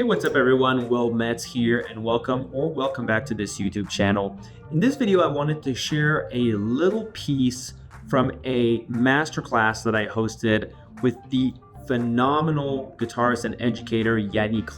What's up everyone? Will Metz here and welcome back to this YouTube channel. In this video, I wanted to share a little piece from a masterclass that I hosted with the phenomenal guitarist and educator Yannick.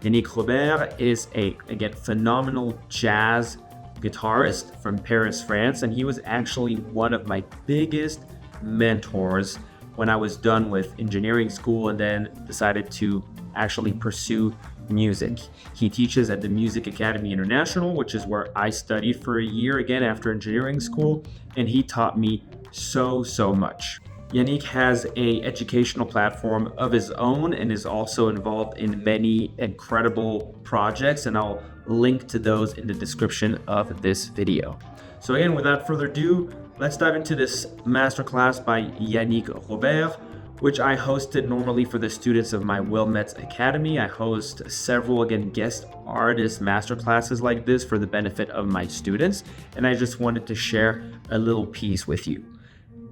Yannick Robert is again, phenomenal jazz guitarist from Paris, France, and he was actually one of my biggest mentors when I was done with engineering school and then decided to actually pursue music. He teaches at the Music Academy International, which is where I studied for a year again after engineering school, and he taught me so much. Yannick has a educational platform of his own and is also involved in many incredible projects, and I'll link to those in the description of this video. So again, without further ado, let's dive into this masterclass by Yannick Robert, which I hosted normally for the students of my Will Metz Academy. I host several, again, guest artist masterclasses like this for the benefit of my students, and I just wanted to share a little piece with you.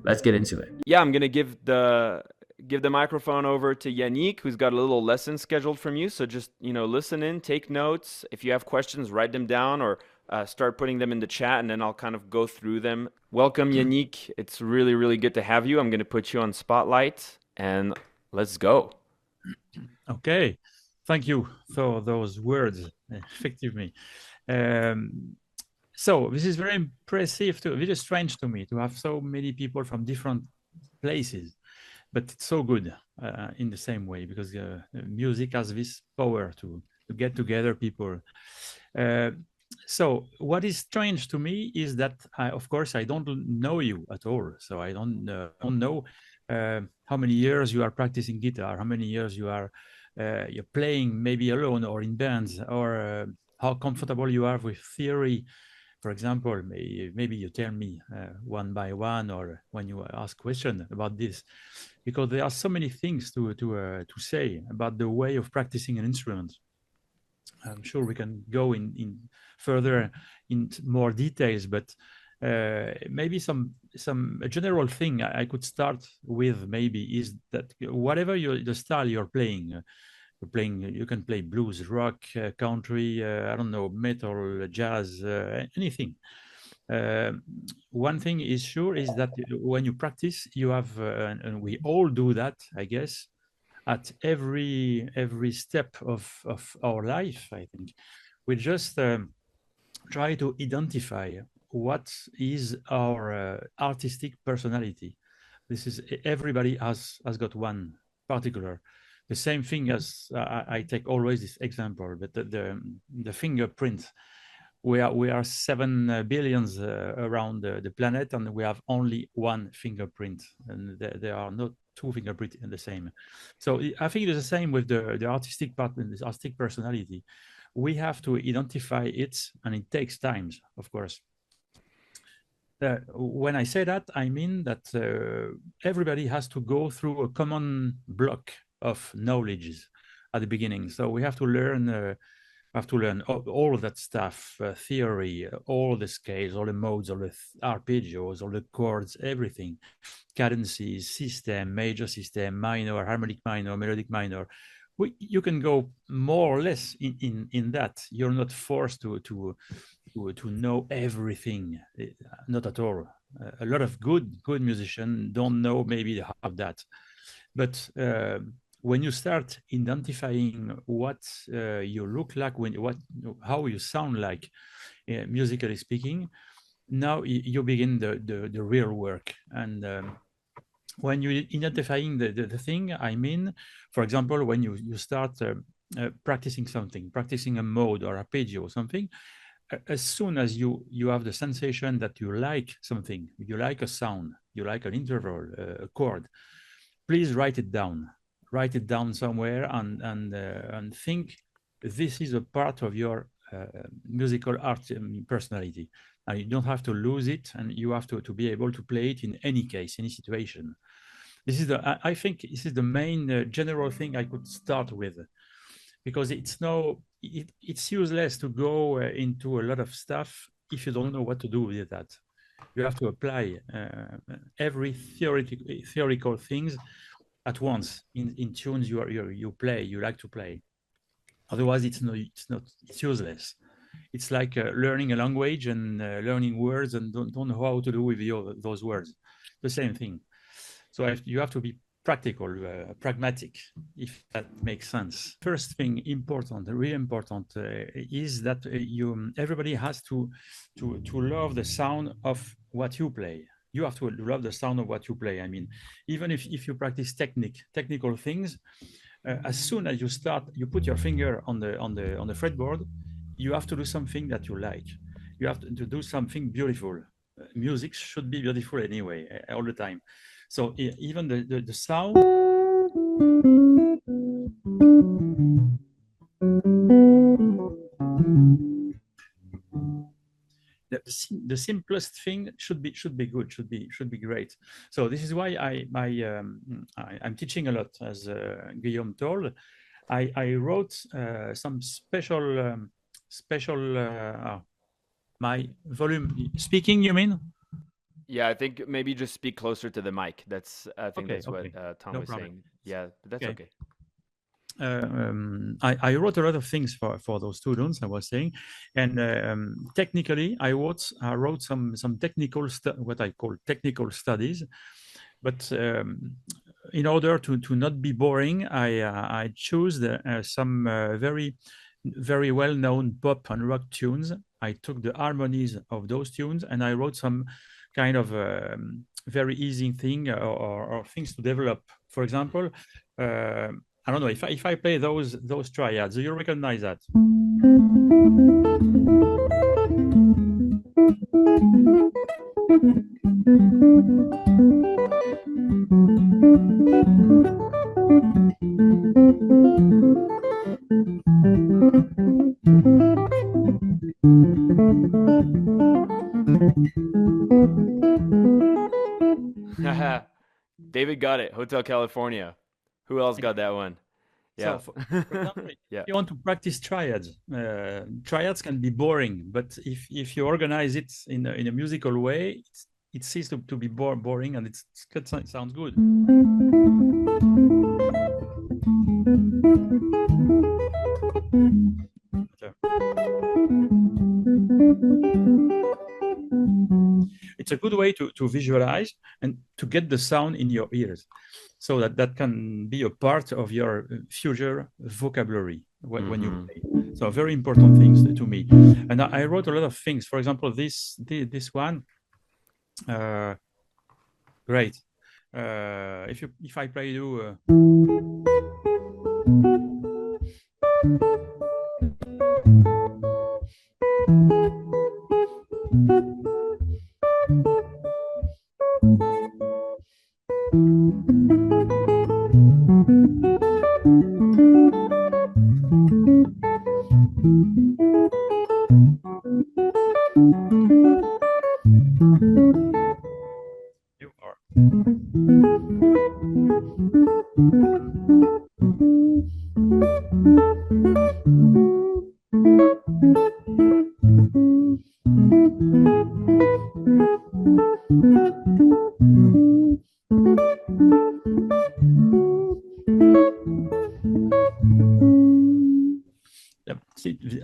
Let's get into it. Yeah, I'm gonna give the microphone over to Yannick, who's got a little lesson scheduled from you. So just listen in, take notes. If you have questions, write them down or start putting them in the chat, and then I'll kind of go through them. Welcome, Yannick. It's really good to have you. I'm gonna put you on spotlight, and let's go. Okay, thank you for those words. Effectively. So this is very impressive, very strange to me to have so many people from different places, but it's so good in the same way, because music has this power to get together people. So what is strange to me is that, of course, I don't know you at all. So I don't know how many years you are practicing guitar, how many years you're playing maybe alone or in bands, or how comfortable you are with theory. For example, maybe you tell me one by one, or when you ask questions about this, because there are so many things to say about the way of practicing an instrument. I'm sure we can go in further in more details, but maybe a general thing I could start with maybe is that whatever the style you're playing, you can play blues, rock, country, I don't know, metal, jazz, anything. One thing is sure is that when you practice, you have, and we all do that, I guess, at every step of our life. I think we just try to identify what is our artistic personality. This is, everybody has got one particular. The same thing as I take always this example, but the fingerprint. We are 7 billions around the planet, and we have only one fingerprint, and there are not two fingerprints in the same. So I think it's the same with the artistic part, this artistic personality. We have to identify it, and it takes time, of course. When I say that, I mean that everybody has to go through a common block of knowledge at the beginning. So we have to learn all of that stuff, theory, all the scales, all the modes, all the arpeggios, all the chords, everything, cadences, system, major system, minor, harmonic minor, melodic minor. You can go more or less in that. You're not forced to know everything, not at all. A lot of good musicians don't know maybe half of that, but when you start identifying what you look like, how you sound like, musically speaking, now you begin the real work. And when you identifying the thing, I mean, for example, when you start practicing something, practicing a mode or arpeggio or something, as soon as you have the sensation that you like something, you like a sound, you like an interval, a chord, please write it down. Write it down somewhere and think this is a part of your musical art personality. And you don't have to lose it, and you have to be able to play it in any case, any situation. This is I think this is the main general thing I could start with, because it's useless to go into a lot of stuff if you don't know what to do with that. You have to apply every theoretical things at once in tunes you like to play. Otherwise, it's useless. It's like learning a language and learning words and don't know how to do with those words. The same thing. So you have to be practical, pragmatic, if that makes sense. First thing important, really important, is that everybody has to love the sound of what you play. You have to love the sound of what you play. I mean, even if you practice technical things, as soon as you put your finger on the fretboard, you have to do something that you like. You have to do something beautiful. Music should be beautiful anyway, all the time. So even the sound. The simplest thing should be good, should be great. So this is why I'm teaching a lot, as Guillaume told. I wrote some special my volume speaking. You mean? Yeah, I think maybe just speak closer to the mic. I think that's what Tom was saying. Yeah, but that's okay. I wrote a lot of things for those students, I was saying, and technically I wrote some technical what I call technical studies, but in order to not be boring, I chose some very well-known pop and rock tunes. I took the harmonies of those tunes and I wrote some kind of very easy thing or things to develop. For example, I don't know if I play those triads. Do you recognize that? David got it. Hotel California. Who else got that one? Yeah. So for example, if you want to practice triads, triads can be boring, but if you organize it in a musical way, it ceases to be boring and it sounds good. It's a good way to visualize and to get the sound in your ears, so that can be a part of your future vocabulary when you play. So very important things to me. And I wrote a lot of things. For example, this one, great. If I play you.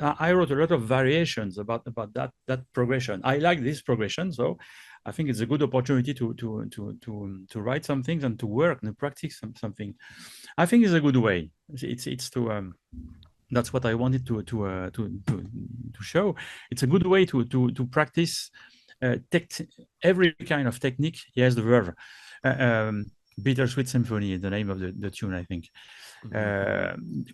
I wrote a lot of variations about that progression. I like this progression, so I think it's a good opportunity to write some things and to work and practice something. I think it's a good way. It's to that's what I wanted to show. It's a good way to practice every kind of technique. Yes, the verb. Bittersweet Symphony is the name of the tune, I think.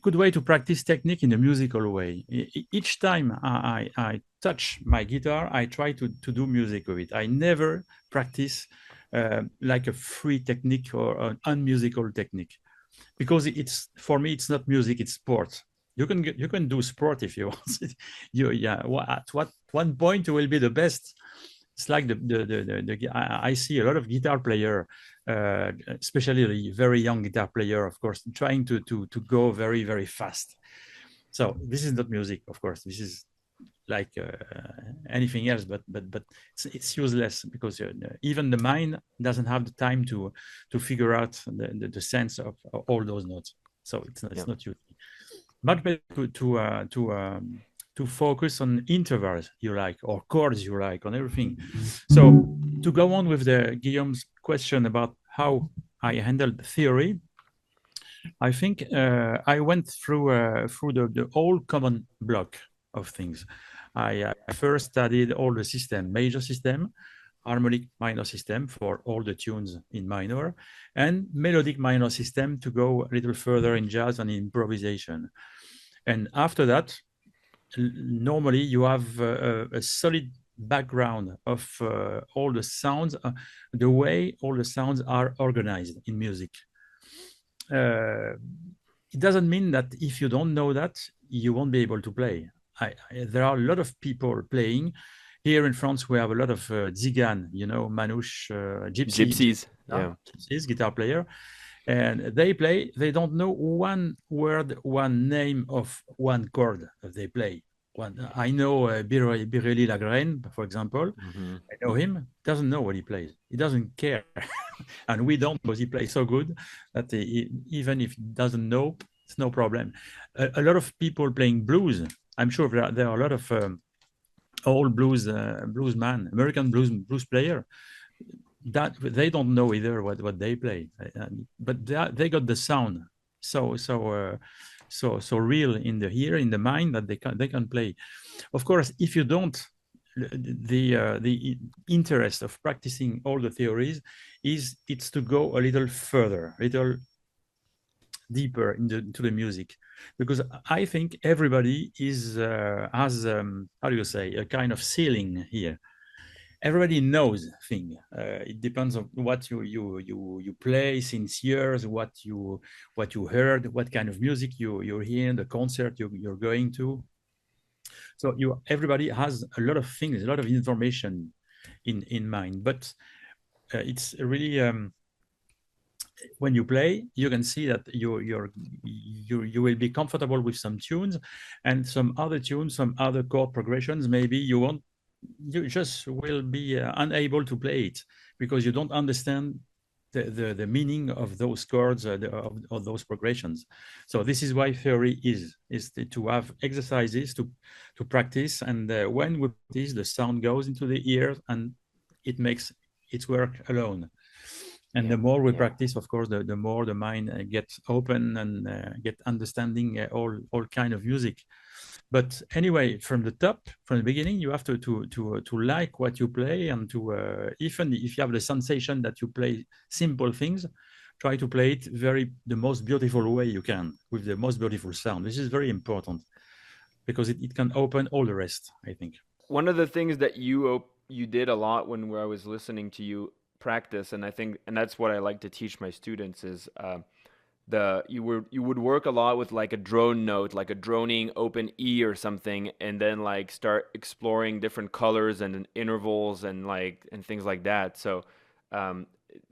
Good way to practice technique in a musical way. Each time I touch my guitar, I try to do music with it. I never practice like a free technique or an unmusical technique, because for me it's not music, it's sport. You can do sport if you want. At one point you will be the best. It's like I see a lot of guitar player, especially the very young guitar player, of course, trying to go very, very fast. So this is not music, of course. This is like anything else, but it's useless, because even the mind doesn't have the time to figure out the sense of all those notes. So it's not useful. much better to focus on intervals you like, or chords you like, on everything. So to go on with the Guillaume's question about how I handled theory, I think I went through the whole common block of things. I first studied all the system, major system, harmonic minor system for all the tunes in minor, and melodic minor system to go a little further in jazz and improvisation. And after that, normally you have a solid background of all the sounds, the way all the sounds are organized in music. It doesn't mean that if you don't know that, you won't be able to play. There are a lot of people playing. Here in France, we have a lot of Zigan, Manouche, Gypsies. Yeah. Gypsies, guitar player. And they play, they don't know one word, one name of one chord that they play. I know Birelli Lagraine, for example. Mm-hmm. I know him, doesn't know what he plays. He doesn't care. And we don't, because he plays so good that even if he doesn't know, it's no problem. A lot of people playing blues. I'm sure there are a lot of old bluesman, American blues player, that they don't know either what they play, but they got the sound so real in the ear, in the mind, that they can play. Of course, if you don't, the interest of practicing all the theories it's to go a little further, a little deeper into the music, because I think everybody has how do you say, a kind of ceiling here. Everybody knows thing. It depends on what you play since years, what you heard, what kind of music you're hearing, the concert you're going to. So everybody has a lot of things, a lot of information in mind. But it's really when you play, you can see that you will be comfortable with some tunes, and some other tunes, some other chord progressions. Maybe you just will be unable to play it because you don't understand the meaning of those chords, of those progressions. So this is why theory is to have exercises to practice, and when we practice, the sound goes into the ears and it makes its work alone. And the more we practice, of course, the more the mind gets open and get understanding all kind of music. But anyway, from the top, from the beginning, you have to like what you play, and to even if you have the sensation that you play simple things, try to play it the most beautiful way you can, with the most beautiful sound. This is very important because it can open all the rest, I think. One of the things that you did a lot when I was listening to you practice, and I think, and that's what I like to teach my students, is you would work a lot with like a drone note, like a droning open E or something, and then like start exploring different colors and intervals and things like that. So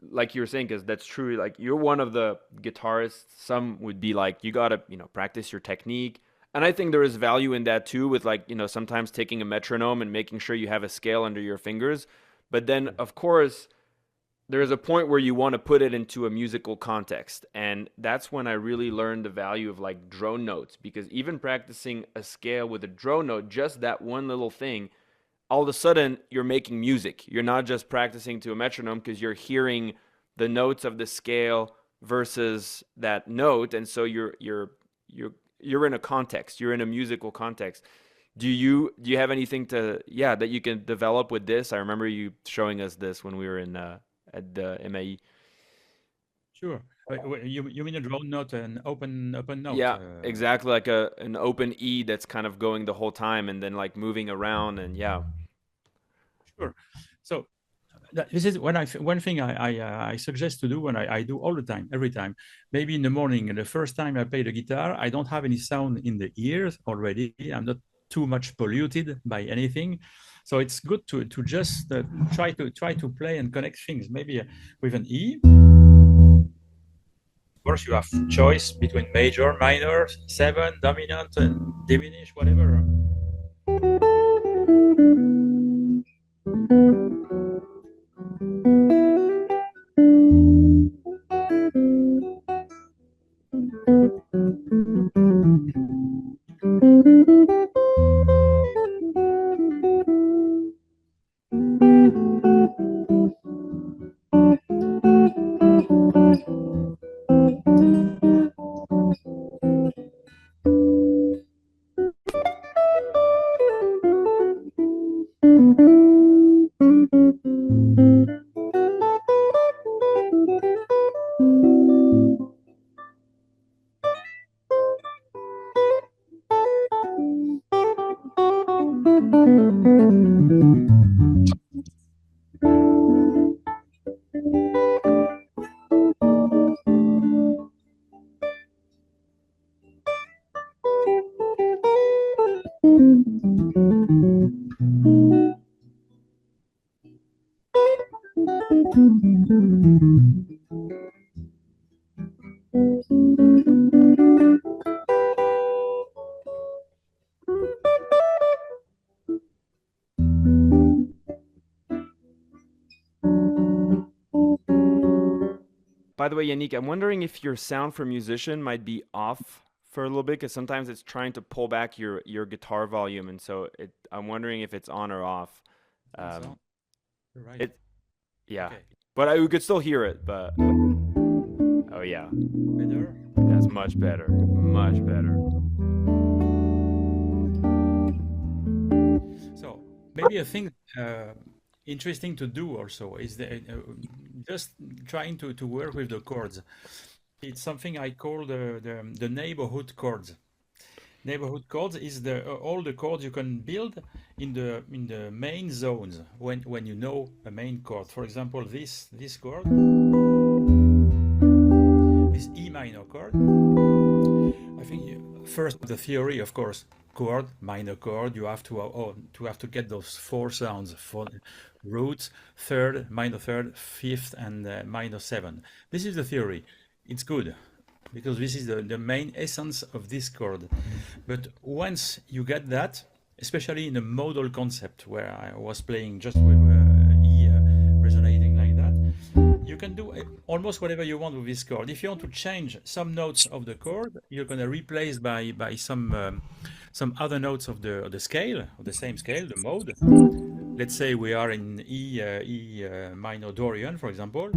like you were saying, because that's true, like you're one of the guitarists, some would be like, you gotta practice your technique. And I think there is value in that too, with like, sometimes taking a metronome and making sure you have a scale under your fingers. But then of course there is a point where you want to put it into a musical context. And that's when I really learned the value of like drone notes, because even practicing a scale with a drone note, just that one little thing, all of a sudden you're making music. You're not just practicing to a metronome, because you're hearing the notes of the scale versus that note. And so you're in a context, you're in a musical context. Do you have anything that you can develop with this? I remember you showing us this when we were at the MAE. Sure. You mean a drone note, an open note? Yeah, exactly, like an open E that's kind of going the whole time and then like moving around, and yeah. Sure. So this is one thing I suggest to do, and I do all the time, every time. Maybe in the morning, the first time I play the guitar, I don't have any sound in the ears already. I'm not too much polluted by anything, so it's good to just try to play and connect things. Maybe with an E. Of course, you have choice between major, minor, 7, dominant, and diminish, whatever. By the way, Yannick, I'm wondering if your sound for musician might be off for a little bit, because sometimes it's trying to pull back your guitar volume, and so I'm wondering if it's on or off. So, right. It, yeah, Okay. but we could still hear it. But oh yeah, Better. that's much better, much better. So maybe a thing interesting to do also is just trying to work with the chords. It's something I call the neighborhood chords. Neighborhood chords is all the chords you can build in the main zones when you know a main chord. For example, this chord, this E minor chord. I think first the theory, of course, chord, minor chord. You have to get those four sounds for roots, third, minor third, fifth, and minor seven. This is the theory. It's good because this is the main essence of this chord. But once you get that, especially in a modal concept where I was playing just with E resonating like that, you can do almost whatever you want with this chord. If you want to change some notes of the chord, you're going to replace by some other notes of the scale, of the same scale, the mode. Let's say we are in E minor Dorian, for example.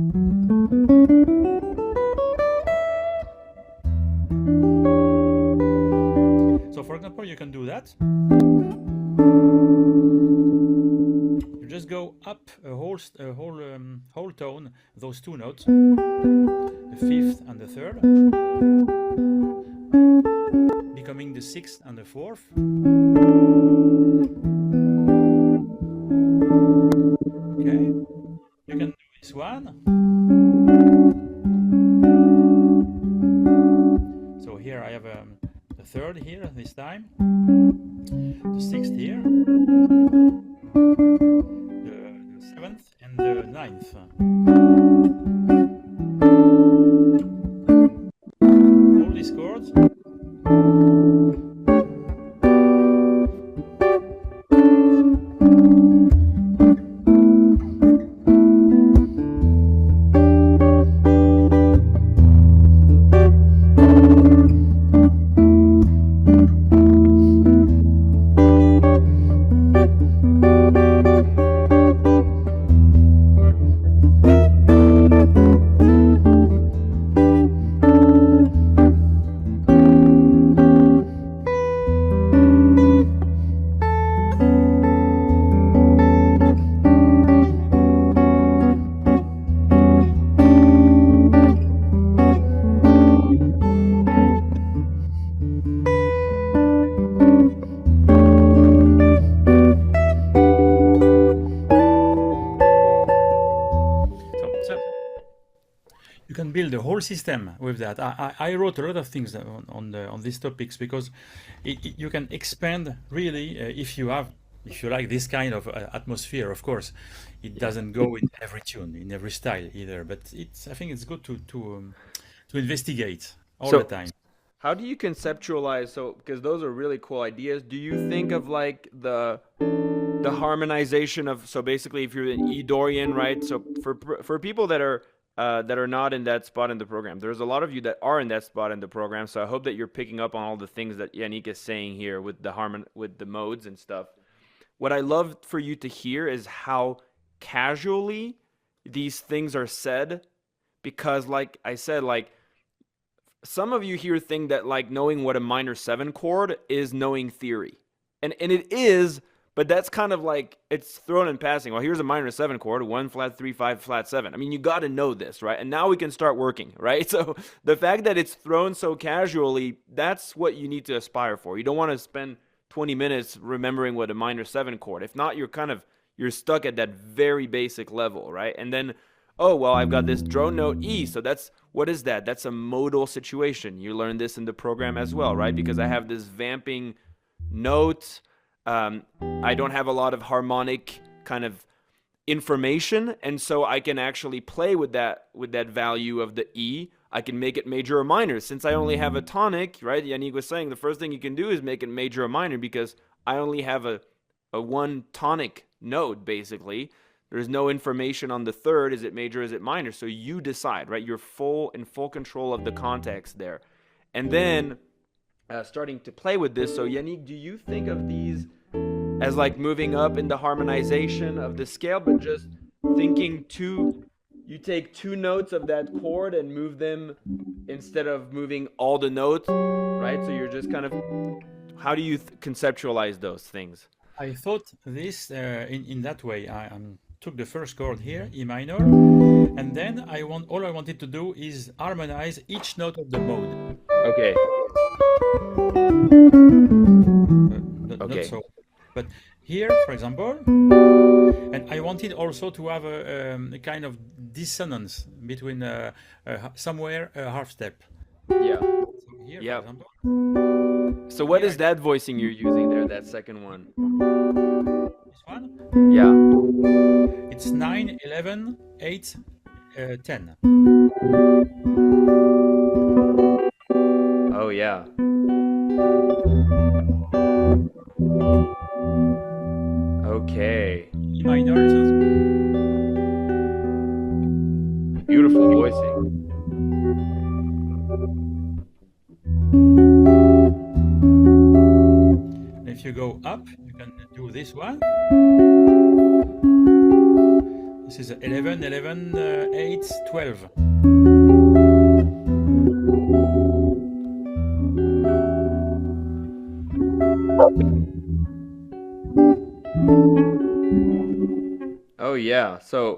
So, for example, you can do that. You just go up a whole tone, those two notes, the fifth and the third, becoming the sixth and the fourth. Okay, you can do this one. So here I have the third here this time, the sixth here, the seventh, and the ninth. All these chords. You can build a whole system with that. I wrote a lot of things on these topics because you can expand really if you like this kind of atmosphere. Of course, it doesn't go in every tune, in every style either. But I think it's good to investigate all the time. How do you conceptualize? So, because those are really cool ideas. Do you think of like the harmonization of, so basically if you're in E Dorian, right? So for people that are that are not in that spot in the program. There's a lot of you that are in that spot in the program, so I hope that you're picking up on all the things that Yannick is saying here with the modes and stuff. What I love for you to hear is how casually these things are said, because like I said, like some of you here think that like knowing what a minor 7 chord is knowing theory. And it is, but that's kind of like it's thrown in passing. Well, here's a minor 7 chord, 1 flat 3 5 flat 7. I mean, you got to know this, right? And now we can start working, right? So the fact that it's thrown so casually, that's what you need to aspire for. You don't want to spend 20 minutes remembering what a minor 7 chord. If not, you're stuck at that very basic level, right? And then, oh, well, I've got this drone note E. So what is that? That's a modal situation. You learn this in the program as well, right? Because I have this vamping note. I don't have a lot of harmonic kind of information, and so I can actually play with that value of the E. I can make it major or minor. Since I only have a tonic, right? Yannick was saying the first thing you can do is make it major or minor, because I only have a one tonic note, basically. There's no information on the third. Is it major? Is it minor? So you decide, right? You're in full control of the context there. And then starting to play with this. So Yannick, do you think of these as like moving up in the harmonization of the scale, but just thinking you take 2 notes of that chord and move them instead of moving all the notes, right? So you're just kind of, how do you conceptualize those things? I thought this in that way. I took the first chord here, E minor, and then all I wanted to do is harmonize each note of the mode. Okay. Not so, but here, for example, and I wanted also to have a kind of dissonance between somewhere a half step. Yeah. So here, yep. For example. So what is that voicing you're using there, that second one? This one? Yeah. It's 9, 11, 8, 10. Oh, yeah. Okay. E minor. Beautiful voicing. And if you go up, you can do this one. This is 11, 11, 8, 12. Oh yeah, so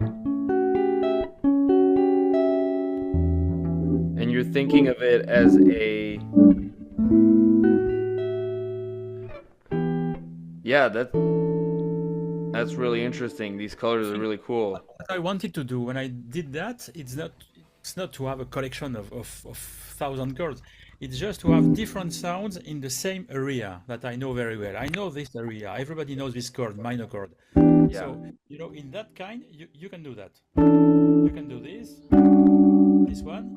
and you're thinking of it as that's really interesting. These colors are really cool. What I wanted to do when I did that, it's not to have a collection of 1,000 chords. It's just to have different sounds in the same area that I know very well. I know this area. Everybody knows this chord, minor chord. Yeah. So, in that kind, you can do that. You can do this one.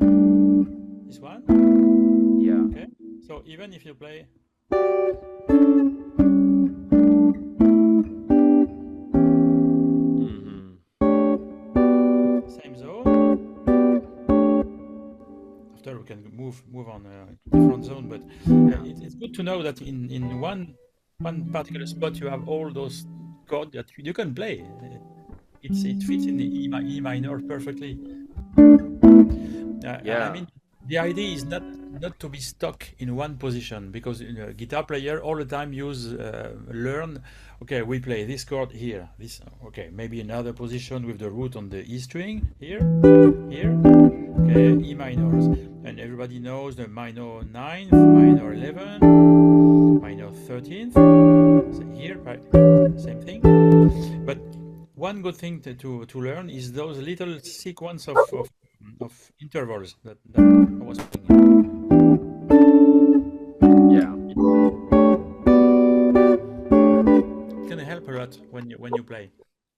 Yeah. Okay. So even if you play. Same zone. After we can move on a different zone, but it's good to know that in one particular spot you have all those chords that you can play. It fits in the E minor perfectly. I mean, the idea is not to be stuck in one position, because guitar player all the time learn. Okay, we play this chord here. Maybe another position with the root on the E string here. Okay, E minors, and everybody knows the minor 9th, minor 11th, minor 13th. So here, right, same thing. But one good thing to learn is those little sequence of intervals that I was thinking. Yeah. It can help a lot when you play.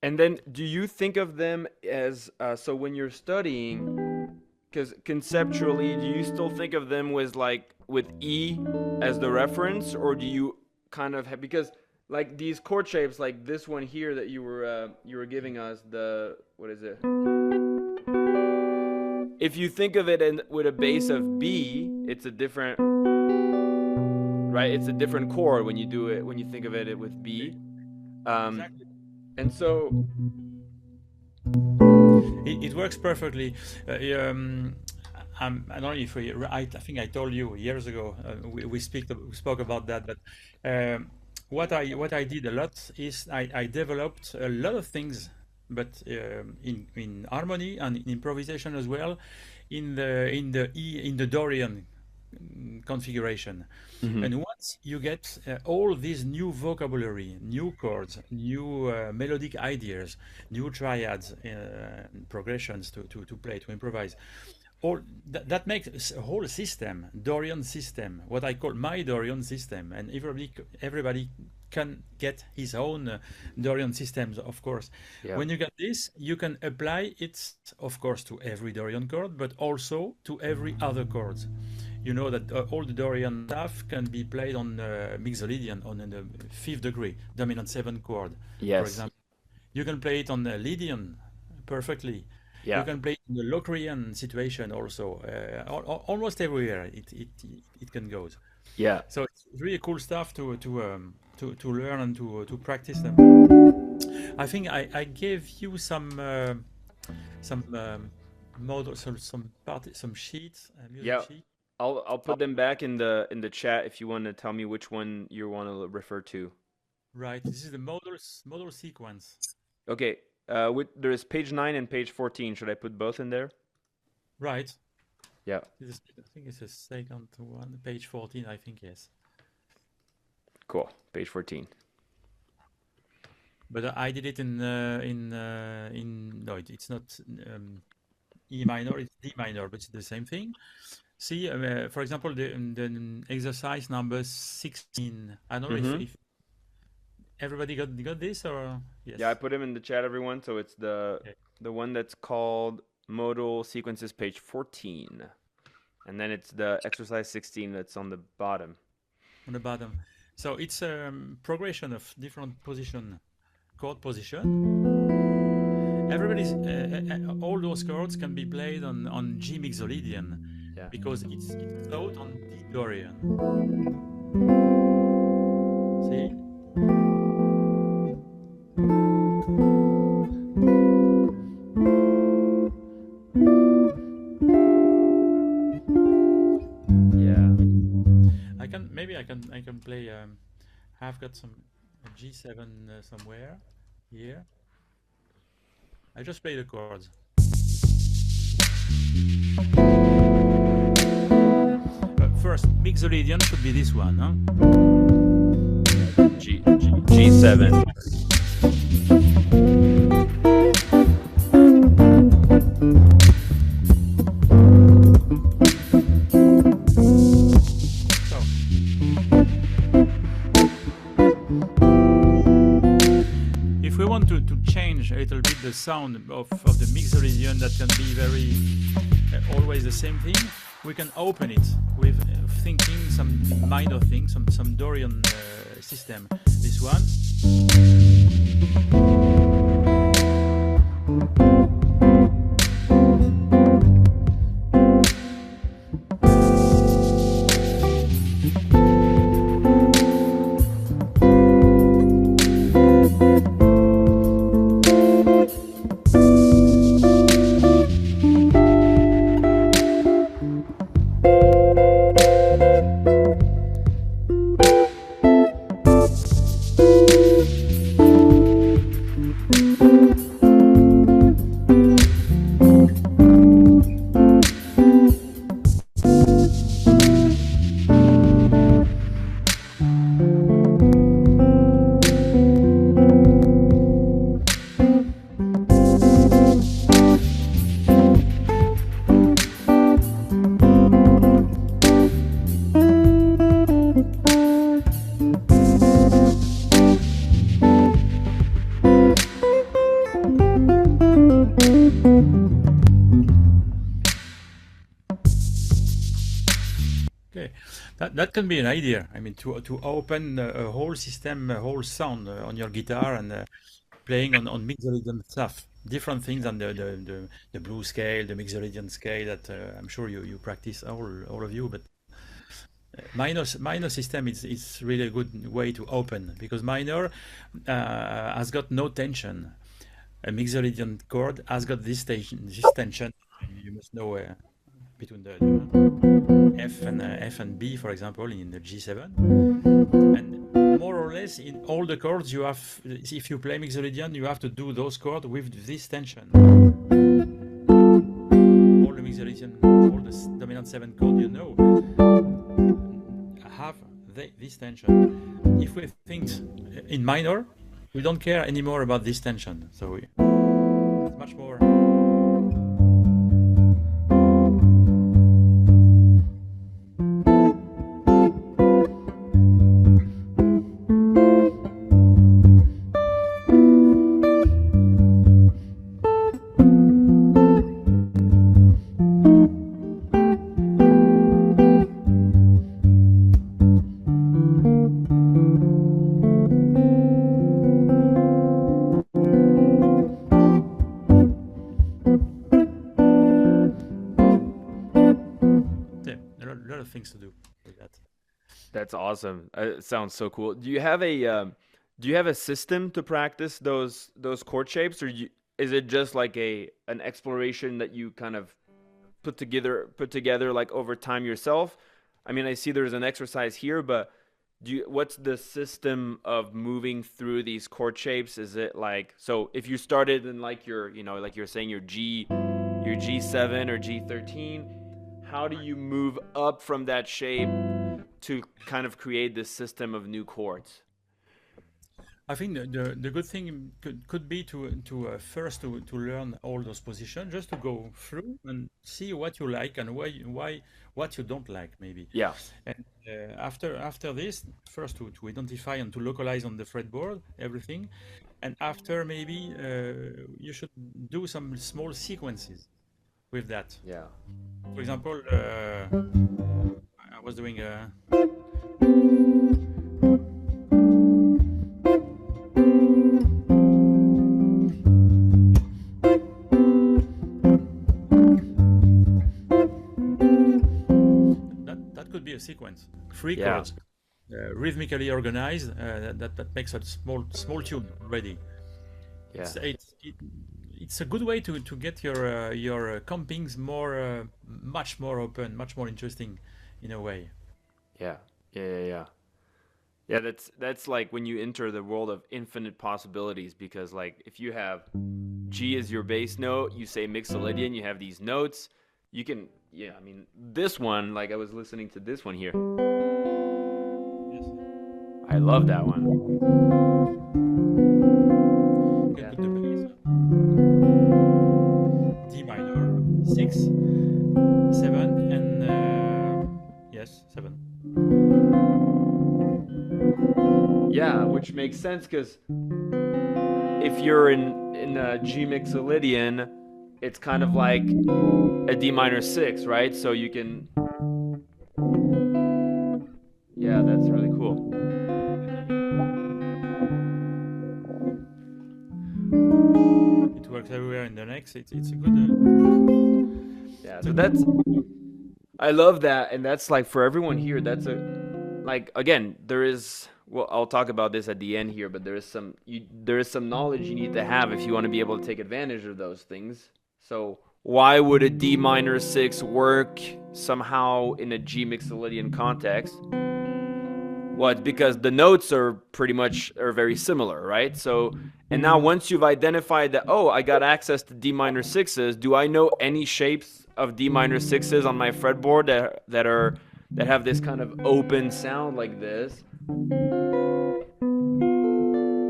And then do you think of them as, so when you're studying, because conceptually, do you still think of them with E as the reference, or do you kind of have, because like these chord shapes, like this one here that you were giving us, what is it? if you think of it with a bass of B, it's a different, right? It's a different chord when you do it, when you think of it with B. Exactly. And so it works perfectly. I don't know if I think I told you years ago, we spoke about that, but what I did a lot is I developed a lot of things, but in harmony and in improvisation as well, in the Dorian configuration. And once you get all this new vocabulary, new chords, new melodic ideas, new triads, progressions to play, to improvise, all that makes a whole system, Dorian system, what I call my Dorian system, and everybody can get his own Dorian systems, of course. Yeah. When you get this, you can apply it, of course, to every Dorian chord, but also to every other chords. You know that all the Dorian stuff can be played on Mixolydian, on the 5th degree, dominant 7 chord, Yes. for example. You can play it on the Lydian perfectly. Yeah. You can play it in the Locrian situation also. Almost everywhere it can go. Yeah. So it's really cool stuff to learn and to practice them. I think I gave you some models, some sheets, music Yeah. sheet. I'll put them back in the chat if you want to tell me which one you want to refer to. Right. This is the model sequence. Okay. There is page 9 and page 14. Should I put both in there? Right. Yeah. I think it's the second one, page 14. I think, yes. Cool. Page 14. But I did it in no, it's not E minor, it's D minor, but it's the same thing. See, for example, the exercise number 16. I don't know if everybody got this, or yes. Yeah, I put them in the chat, everyone. So it's the one that's called Modal Sequences, page 14, and then it's the exercise 16 that's on the bottom. On the bottom. So it's a progression of different chord position. Everybody's all those chords can be played on G Mixolydian, because it's taught on D Dorian. See? I can play. I've got some G7 somewhere here. I just play the chords. First, Mixolydian should be this one, huh? G7. If we want to change a little bit the sound of the Mixolydian, that can be very always the same thing, we can open it with thinking some minor things, some Dorian system. This one. That can be an idea. I mean, to open a whole system, a whole sound on your guitar and playing on Mixolydian stuff. different things than the blue scale, the Mixolydian scale that I'm sure you practice all of you. But minor system is really a good way to open, because minor has got no tension. A Mixolydian chord has got this tension. You must know between the F and B, for example, in the G7. And more or less in all the chords you have, if you play Mixolydian, you have to do those chords with this tension. All the Mixolydian, all the dominant 7 chord, you know, have this tension. If we think in minor, we don't care anymore about this tension. So it's much more. Things to do with that. That's awesome. It sounds so cool. Do you have a system to practice those chord shapes, or is it just like an exploration that you kind of put together like over time yourself? I mean, I see there's an exercise here, but what's the system of moving through these chord shapes? Is it like, so if you started in like like you're saying your G7 or G13, how do you move up from that shape to kind of create this system of new chords? I think the good thing could be to first to learn all those positions, just to go through and see what you like and why what you don't like, maybe. Yeah. And after this, first to identify and to localize on the fretboard everything, and after maybe you should do some small sequences with that. Yeah. For example, I was doing that could be a sequence, 3 chords, rhythmically organized. That makes a small tune already. Yeah. It's a good way to get your compings much more open, much more interesting in a way. Yeah. That's like when you enter the world of infinite possibilities, because like if you have G as your bass note, you say Mixolydian, you have these notes, you can, I mean, this one, like I was listening to this one here. Yes. I love that one. Yeah. Put the bass. D minor, 6, 7, and yes, 7. Yeah, which makes sense, because if you're in G Mixolydian, it's kind of like a D minor 6, right? So you can, yeah, that's really cool. It works everywhere in the necks. It's a good. Yeah, so that's, I love that, and that's like for everyone here. That's like again, there is. Well, I'll talk about this at the end here, but there is some knowledge you need to have if you want to be able to take advantage of those things. So why would a D minor 6 work somehow in a G Mixolydian context? Well, it's because the notes are very similar, right? So, and now once you've identified that, oh, I got access to D minor 6s, do I know any shapes of D minor 6s on my fretboard that have this kind of open sound like this?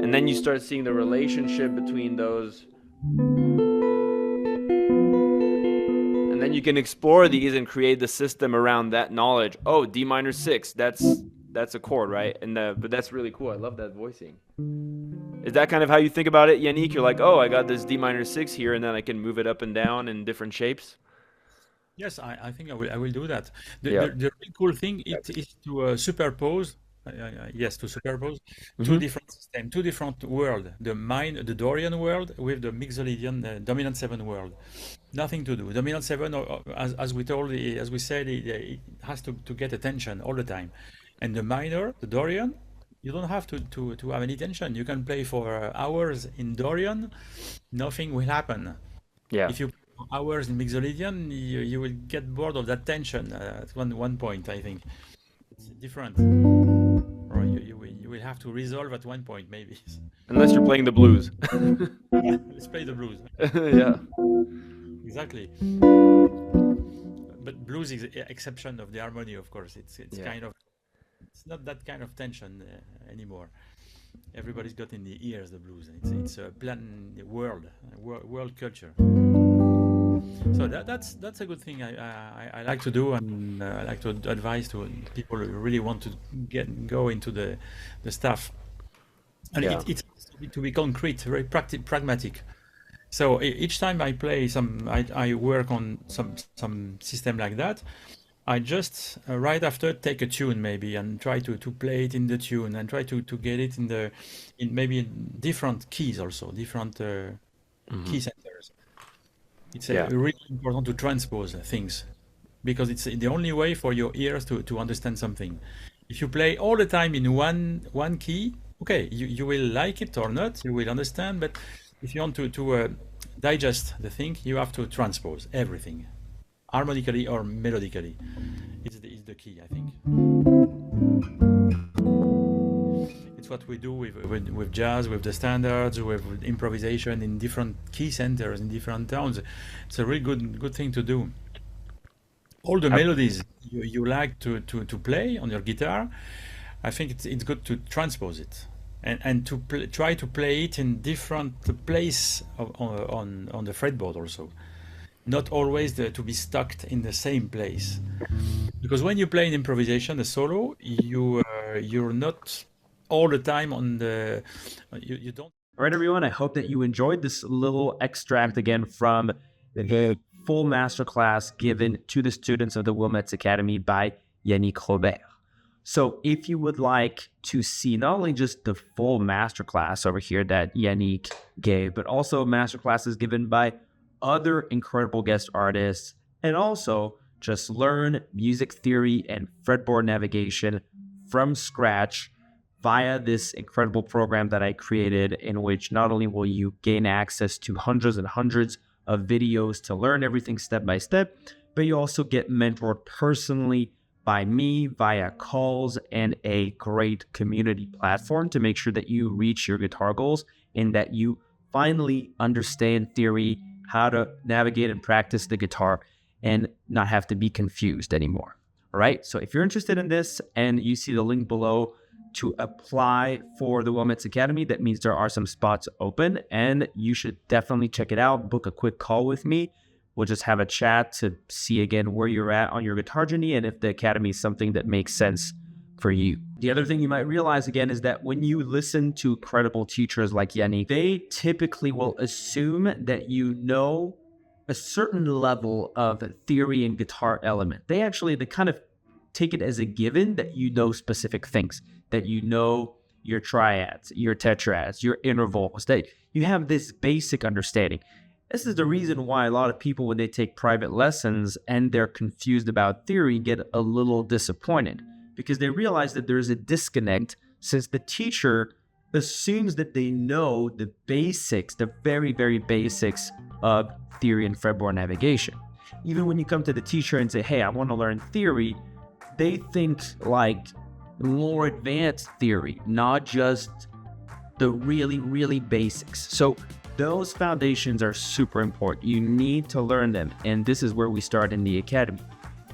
And then you start seeing the relationship between those. And then you can explore these and create the system around that knowledge. Oh, D minor 6, that's a chord, right? And but that's really cool. I love that voicing. Is that kind of how you think about it, Yannick? You're like, oh, I got this D minor 6 here, and then I can move it up and down in different shapes? Yes, I think I will do that. The really cool thing is to superpose yes, to superpose two Mhm. different systems, two different world. The Dorian world with the Mixolydian dominant seven world. Nothing to do. Dominant seven, as we told, as we said, it has to get attention all the time. And the minor, the Dorian, you don't have to have any tension. You can play for hours in Dorian, nothing will happen. Yeah. If you play for hours in Mixolydian, you will get bored of that tension at one point, I think. It's different. Or you will have to resolve at one point, maybe. Unless you're playing the blues. Let's play the blues. Yeah. Exactly. But blues is the exception of the harmony, of course. It's Yeah. kind of, it's not that kind of tension anymore. Everybody's got in the ears the blues. It's a world culture. So that's a good thing I like to do, and I like to advise to people who really want to go into the stuff. And Yeah. it has to be concrete, very pragmatic. So each time I play I work on some system like that. I just right after take a tune maybe and try to play it in the tune and try to get it in maybe in different keys also, different key centers. It's Yeah. really important to transpose things because it's the only way for your ears to understand something. If you play all the time in one key, okay, you will like it or not, you will understand, but if you want to digest the thing, you have to transpose everything, harmonically or melodically. It's the key, I think. It's what we do with jazz, with the standards, with improvisation in different key centers, in different tones. It's a really good thing to do. All the melodies you like to play on your guitar, I think it's good to transpose it and to try to play it in different place on the fretboard also. Not always to be stuck in the same place, because when you play in improvisation, a solo, you're not all the time on the you don't. All right, everyone, I hope that you enjoyed this little extract again from the full masterclass given to the students of the Metz Academy by Yannick Robert. So if you would like to see not only just the full masterclass over here that Yannick gave, but also masterclasses given by other incredible guest artists, and also just learn music theory and fretboard navigation from scratch via this incredible program that I created, in which not only will you gain access to hundreds and hundreds of videos to learn everything step by step, but you also get mentored personally by me via calls and a great community platform to make sure that you reach your guitar goals and that you finally understand theory, how to navigate and practice the guitar, and not have to be confused anymore. All right, so if you're interested in this and you see the link below to apply for the Metz Academy, that means there are some spots open, and you should definitely check it out. Book a quick call with me. We'll just have a chat to see again where you're at on your guitar journey and if the Academy is something that makes sense for you. The other thing you might realize again is that when you listen to credible teachers like Yannick, they typically will assume that you know a certain level of theory and guitar element. They kind of take it as a given that you know specific things, that you know your triads, your tetrads, your intervals, that you have this basic understanding. This is the reason why a lot of people, when they take private lessons and they're confused about theory, get a little disappointed because they realize that there's a disconnect since the teacher assumes that they know the basics, the very, very basics of theory and fretboard navigation. Even when you come to the teacher and say, hey, I want to learn theory, they think like more advanced theory, not just the really, really basics. So those foundations are super important. You need to learn them. And this is where we start in the Academy.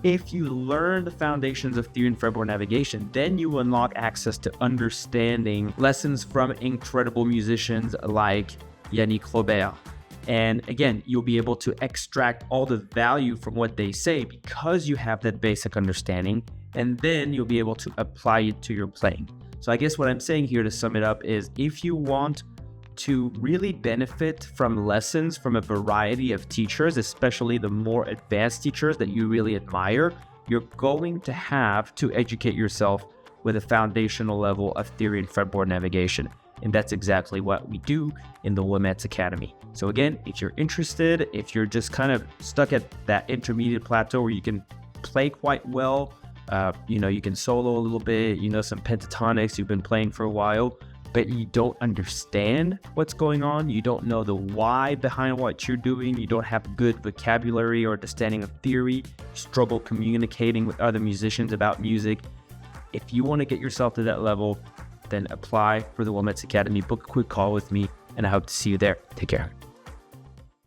If you learn the foundations of theory and fretboard navigation, then you unlock access to understanding lessons from incredible musicians like Yannick Robert. And again, you'll be able to extract all the value from what they say because you have that basic understanding, and then you'll be able to apply it to your playing. So I guess what I'm saying here to sum it up is if you want to really benefit from lessons from a variety of teachers, especially the more advanced teachers that you really admire, you're going to have to educate yourself with a foundational level of theory and fretboard navigation. And that's exactly what we do in the Metz Academy. So again, if you're interested, if you're just kind of stuck at that intermediate plateau where you can play quite well, you can solo a little bit, some pentatonics you've been playing for a while, but you don't understand what's going on, you don't know the why behind what you're doing, you don't have good vocabulary or understanding of theory, you struggle communicating with other musicians about music. If you want to get yourself to that level, then apply for the Metz Academy, book a quick call with me, and I hope to see you there. Take care.